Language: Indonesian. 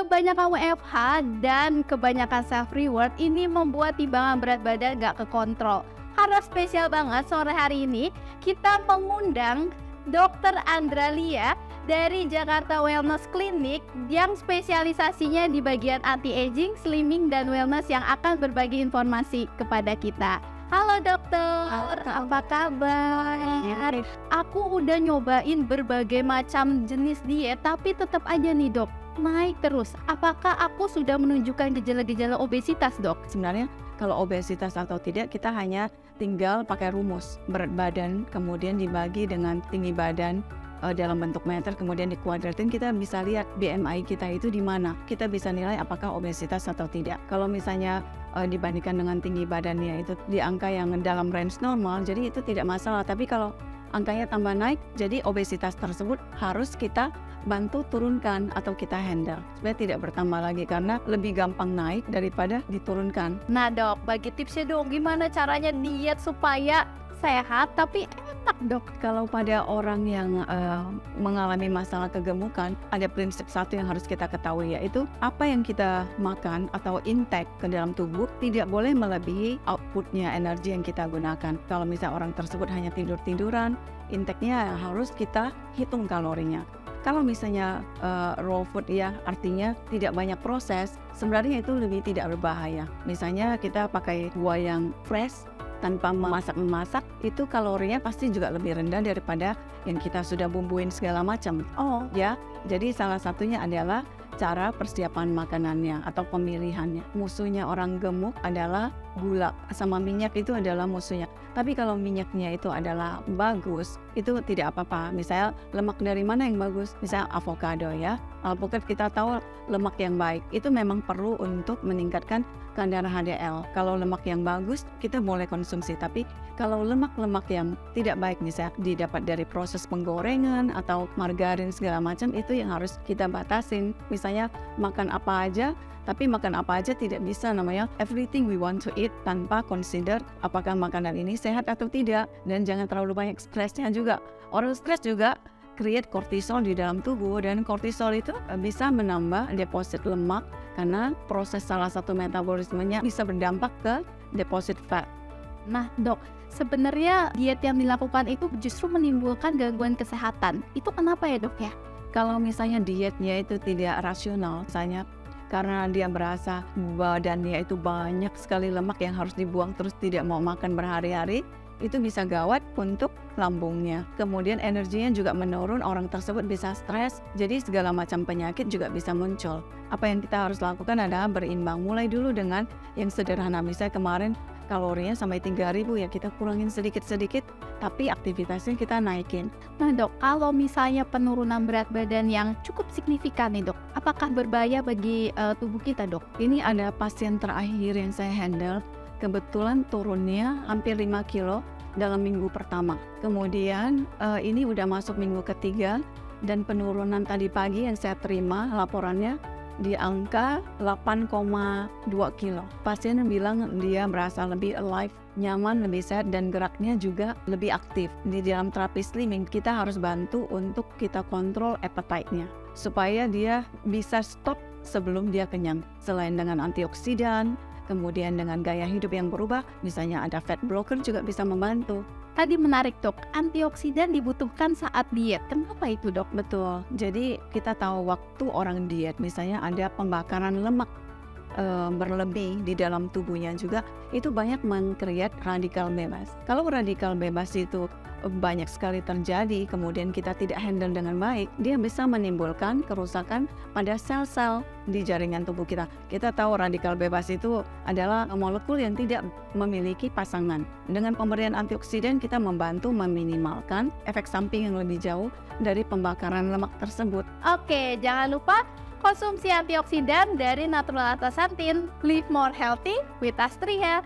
Kebanyakan WFH dan kebanyakan self reward ini membuat timbangan berat badan gak kekontrol. Karena spesial banget sore hari ini kita mengundang Dr. Andralia dari Jakarta Wellness Clinic yang spesialisasinya di bagian anti-aging, slimming, dan wellness yang akan berbagi informasi kepada kita. Halo dokter, apa kabar? Aku udah nyobain berbagai macam jenis diet tapi tetap aja nih dok, naik terus. Apakah aku sudah menunjukkan gejala-gejala obesitas dok? Sebenarnya kalau obesitas atau tidak, kita hanya tinggal pakai rumus berat badan, kemudian dibagi dengan tinggi badan dalam bentuk meter, kemudian dikuadratin, kita bisa lihat BMI kita itu di mana. Kita bisa nilai apakah obesitas atau tidak. Kalau misalnya dibandingkan dengan tinggi badannya itu di angka yang dalam range normal, jadi itu tidak masalah. Tapi kalau angkanya tambah naik, jadi obesitas tersebut harus kita bantu turunkan atau kita handle supaya tidak bertambah lagi, karena lebih gampang naik daripada diturunkan. Nah dok, bagi tipsnya dong, gimana caranya diet supaya sehat tapi enak dok? Kalau pada orang yang mengalami masalah kegemukan, ada prinsip satu yang harus kita ketahui, yaitu apa yang kita makan atau intake ke dalam tubuh tidak boleh melebihi outputnya, energi yang kita gunakan. Kalau misalnya orang tersebut hanya tidur-tiduran, intake-nya harus kita hitung kalorinya. Kalau misalnya raw food ya, artinya tidak banyak proses, sebenarnya itu lebih tidak berbahaya. Misalnya kita pakai buah yang fresh, tanpa memasak, itu kalorinya pasti juga lebih rendah daripada yang kita sudah bumbuin segala macam. Ya, jadi salah satunya adalah cara persiapan makanannya atau pemilihannya. Musuhnya orang gemuk adalah gula, sama minyak itu adalah musuhnya. Tapi kalau minyaknya itu adalah bagus, itu tidak apa-apa. Misalnya lemak dari mana yang bagus? Misalnya avocado ya. Alpukat kita tahu lemak yang baik itu memang perlu untuk meningkatkan kadar HDL. Kalau lemak yang bagus kita boleh konsumsi, tapi kalau lemak-lemak yang tidak baik misalnya didapat dari proses penggorengan atau margarin segala macam, itu yang harus kita batasin. Misalnya makan apa aja, tapi makan apa aja tidak bisa namanya everything we want to eat tanpa consider apakah makanan ini sehat atau tidak. Dan jangan terlalu banyak stresnya juga. Orang stres juga create kortisol di dalam tubuh, dan kortisol itu bisa menambah deposit lemak karena proses salah satu metabolismenya bisa berdampak ke deposit fat. Nah dok, sebenarnya diet yang dilakukan itu justru menimbulkan gangguan kesehatan. Itu kenapa ya dok ya? Kalau misalnya dietnya itu tidak rasional, misalnya karena dia merasa badannya itu banyak sekali lemak yang harus dibuang terus tidak mau makan berhari-hari, itu bisa gawat untuk lambungnya. Kemudian energinya juga menurun, orang tersebut bisa stres, jadi segala macam penyakit juga bisa muncul. Apa yang kita harus lakukan adalah berimbang. Mulai dulu dengan yang sederhana, misalnya kemarin kalorinya sampai 3.000 ya, kita kurangin sedikit-sedikit, tapi aktivitasnya kita naikin. Nah dok, kalau misalnya penurunan berat badan yang cukup signifikan nih dok, apakah berbahaya bagi tubuh kita dok? Ini ada pasien terakhir yang saya handle, kebetulan turunnya hampir 5 kilo dalam minggu pertama. Kemudian ini udah masuk minggu ketiga, dan penurunan tadi pagi yang saya terima laporannya di angka 8,2 kilo. Pasien bilang dia merasa lebih alive, nyaman, lebih sehat, dan geraknya juga lebih aktif. Di dalam terapi slimming kita harus bantu untuk kita kontrol appetite-nya supaya dia bisa stop sebelum dia kenyang. Selain dengan antioksidan, kemudian dengan gaya hidup yang berubah, misalnya ada fat blocker juga bisa membantu. Tadi menarik dok, antioksidan dibutuhkan saat diet. Kenapa itu dok? Betul, jadi kita tahu waktu orang diet, misalnya ada pembakaran lemak berlebih di dalam tubuhnya juga, itu banyak meng-create radikal bebas. Kalau radikal bebas itu banyak sekali terjadi, kemudian kita tidak handle dengan baik, dia bisa menimbulkan kerusakan pada sel-sel di jaringan tubuh kita. Kita tahu radikal bebas itu adalah molekul yang tidak memiliki pasangan. Dengan pemberian antioksidan kita membantu meminimalkan efek samping yang lebih jauh dari pembakaran lemak tersebut. Oke, jangan lupa konsumsi antioksidan dari Natural Astaxanthin. Live more healthy with Astria.